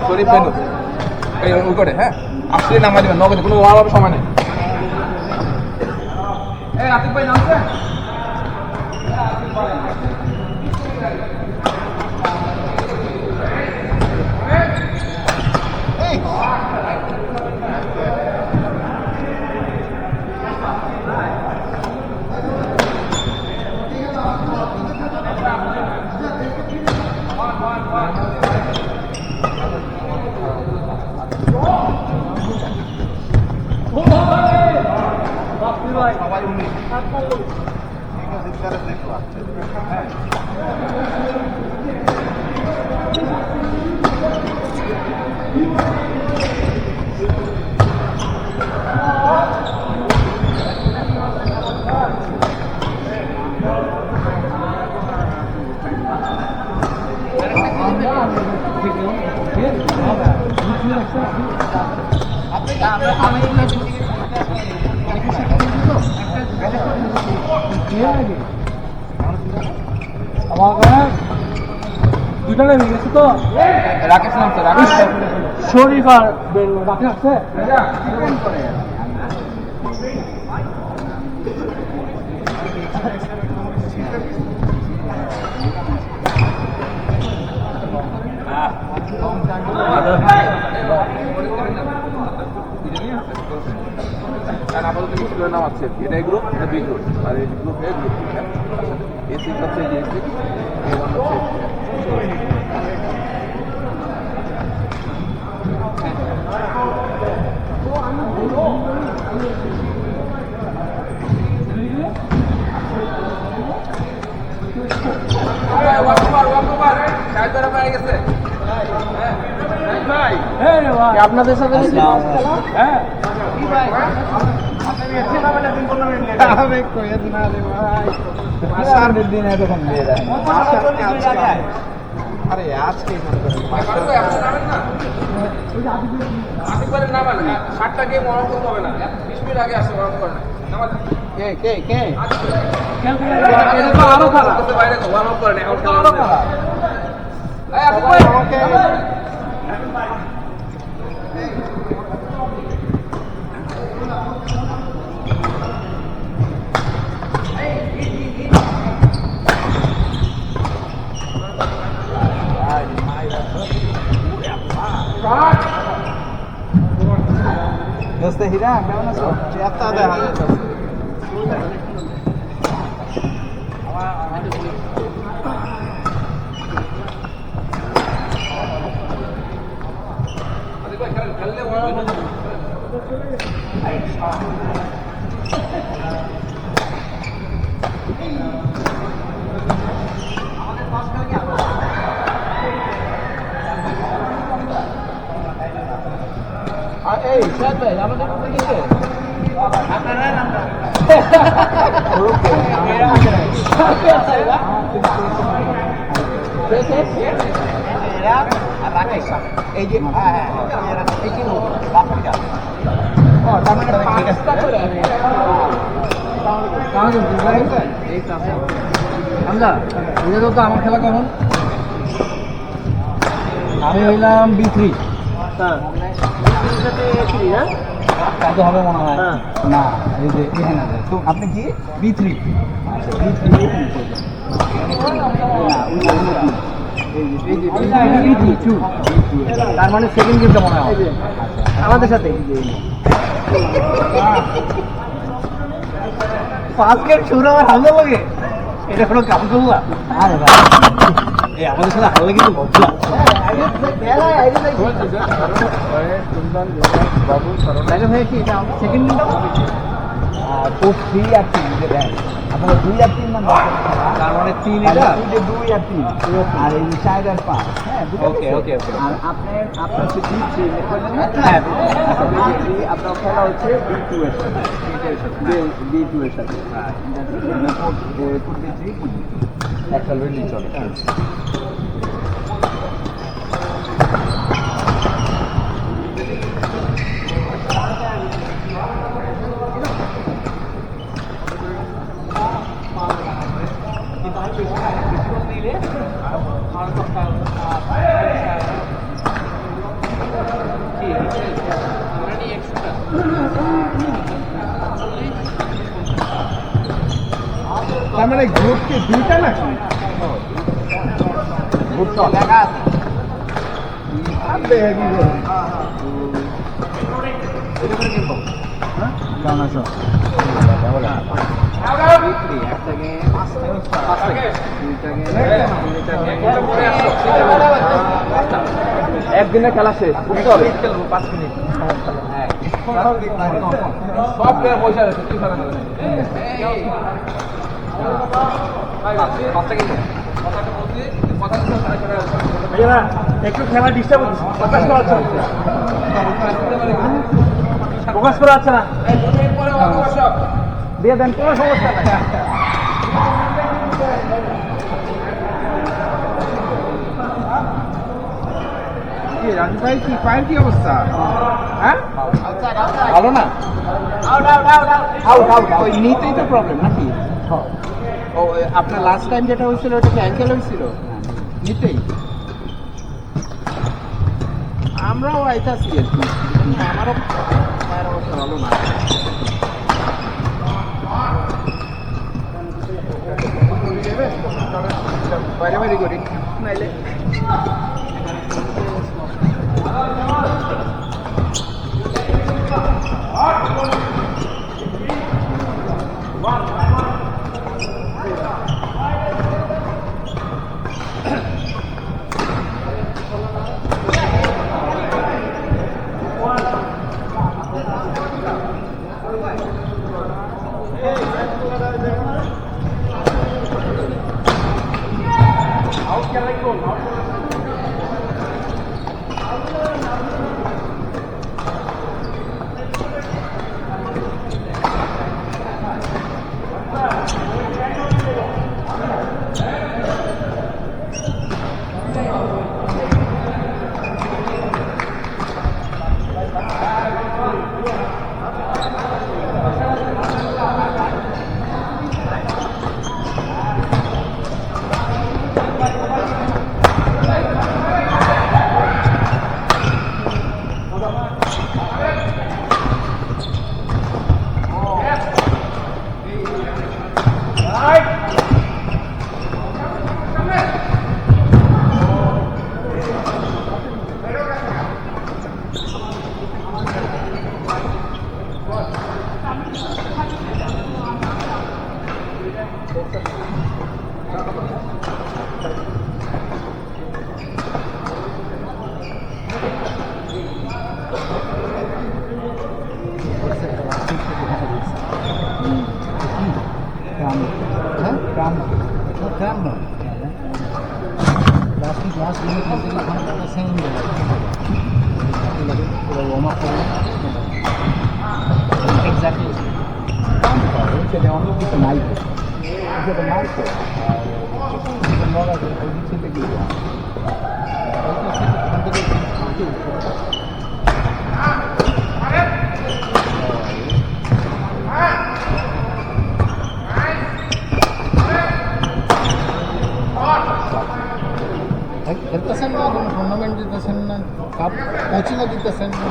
শরীফ বেনু এই উইকেটে, হ্যাঁ আসলে নামাই দেবেন নগদে, কোনো ওয়ার সময় নেই। এই আতিক ভাই নামছেন? দুটা নেমে গেছে তো রাকেশ নামছে, রাকেশ শরীফ আর রাকেশ আছে। আপাতত মিছিলের নাম আছে, এটা এ গ্রুপ, এটা বি গ্রুপ, আর এই গ্রুপ এ গ্রুপ এ সিক্স হচ্ছে এ সিক্স, এ ওয়ান হচ্ছে আপনাদের সাথে দিন এরকম দিয়ে দেয়। আরে আজকে ষাটটা গিয়ে মরম করতে হবে না, 20 মিনিট আগে আসে মরম করে না। আরো খারাপ বাইরে ওয়ার্ম আপ করে না, আরো খারাপ। হিরা কেমন আছো? এই স্যার ভাই আমাদের কোথায় গেছে? আপনারা নামটা এই যে আমার খেলা কেমন? আমি হইলাম বি3। কত হবে মনে হয়? না এই যে এখানে তো আপনি কি বি3? আচ্ছা বি3 তার মানে সেকেন্ড গেমটা মনে হয় আমাদের সাথে। ফার্স্ট গেম শুরু আমার হামলা লাগে, এটা কোনো কাম করলা? আরে ভাই এই আমাদের সাথে হারলে কিন্তু বদলা। সেকেন্ড গেমটা ও 3 আর 3 দেন, আপনারা 2 আর 3 মান তার মানে 3 এটা 2 আর 3 আর এই 4 আর 5। হ্যাঁ ওকে ওকে ওকে। আর আপনার হচ্ছে B3 লিখলেন না? হ্যাঁ B3 আপনার খেলা হচ্ছে B2 এর সাথে, B2 এর সাথে। হ্যাঁ একটা লইলেই চলে। তার মানে গ্রুপ কি দুইটা নাকি? গ্রুপ তো লেখা আছে। আবে হেভি বল। কেমন আছো? একদিনে খেলা শেষ, বুঝতে হবে 5 মিনিট। সব প্লেয়ার পয়সা রয়েছে, কি খেলা হবে? একটু খেলা ডিস্টার্ব হচ্ছে, ফোকাস করা যাচ্ছে না। ফোকাস করা যাচ্ছে না। দিয়ে দেন, কোনো সমস্যা নাই। রাজু ভাই কি পায়ের কি অবস্থা? হ্যাঁ ভালো না? আউট ওই নিতেই তো প্রবলেম নাকি? ও আপনার লাস্ট টাইম যেটা হয়েছিল ওটা কি অ্যাঙ্কেল হয়েছিল? নিতেই আমরাও আইতাছি আর কি, আমারও পায়ের অবস্থা ভালো না। বাইরে বাইরে করি নাইলে খেলতেছেন না, কোনো টুর্নামেন্ট দিতেছেন না, কাপ কোচিংও দিতেছেন না।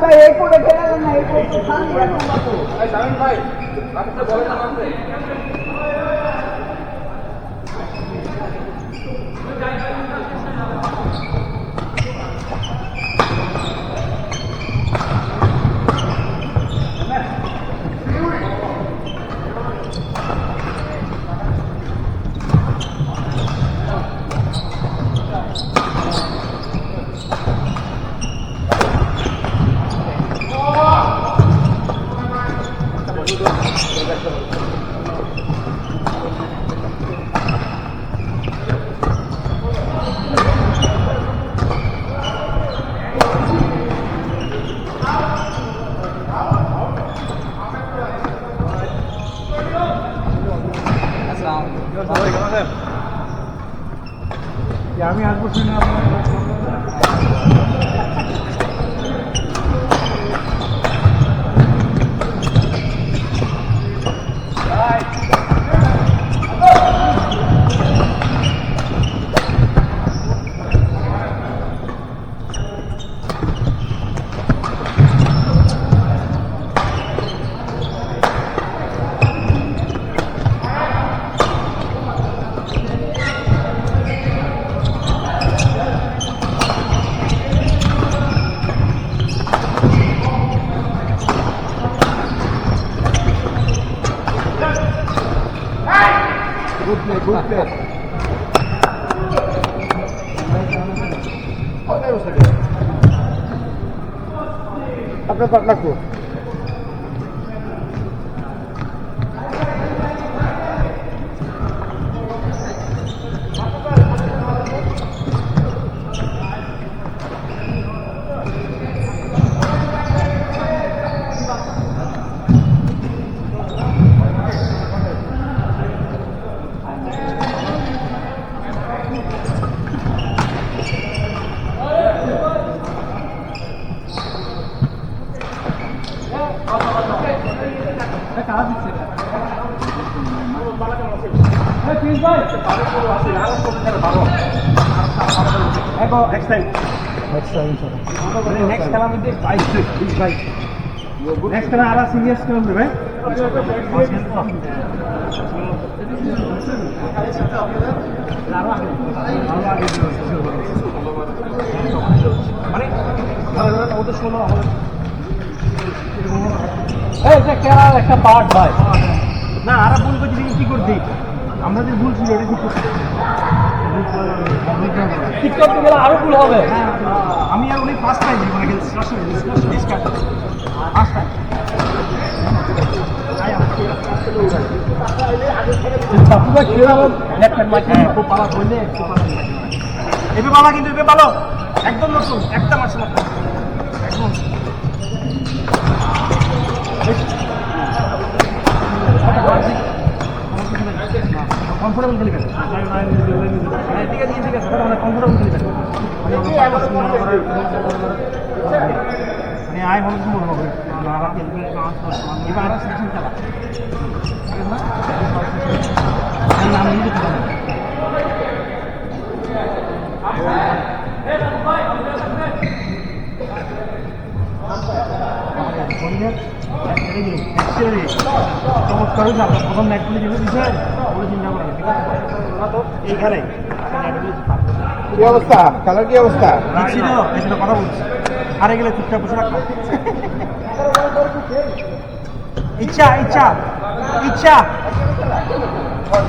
ভাই এই করে খেলালেন না, এই করে ভাই আমি আসবো শুনে Good play. আপনার পার্টনার কো Next খেলা মধ্যে 22 নেক্সট খেলা আর সিরিয়াস খেলবে ভাই এটা খেলার একটা পার্ট ভাই। না আর ভুল করছি কি করছি আমরা যে ভুল ছিল এটা ঠিক করছি ঠিক করতে গেলে আরো ভুল হবে। আমি আর উনি ফার্স্ট টাইম মানে ডিসকাশন ফার্স্ট টাইম পুরো খেলা লেফট হ্যান্ড মাইক খুব পালা করলে এবে বাবা কিন্তু এবে ভালো একদম নতুন একটা মাস একদম কমফোর্টেবল খেলবেন ঠিক আছে ঠিক আছে কমফোর্টেবল খেলবেন মানে আয় মনে সময় হবে এবার আরো সেকশন খেলা নাম নিয়ে যেতে পারবেন চমৎকার হয়েছে আপনার প্রথম ম্যাচগুলি যেগুলো বিষয় ওগুলো চিন্তা করেন ঠিক আছে এইখানে কি অবস্থা খেলার কি অবস্থা? ছিল এই জন্য কথা বলছি হারে গেলে চুপচাপ বসে রাখলাম ইচ্ছা ইচ্ছা ইচ্ছা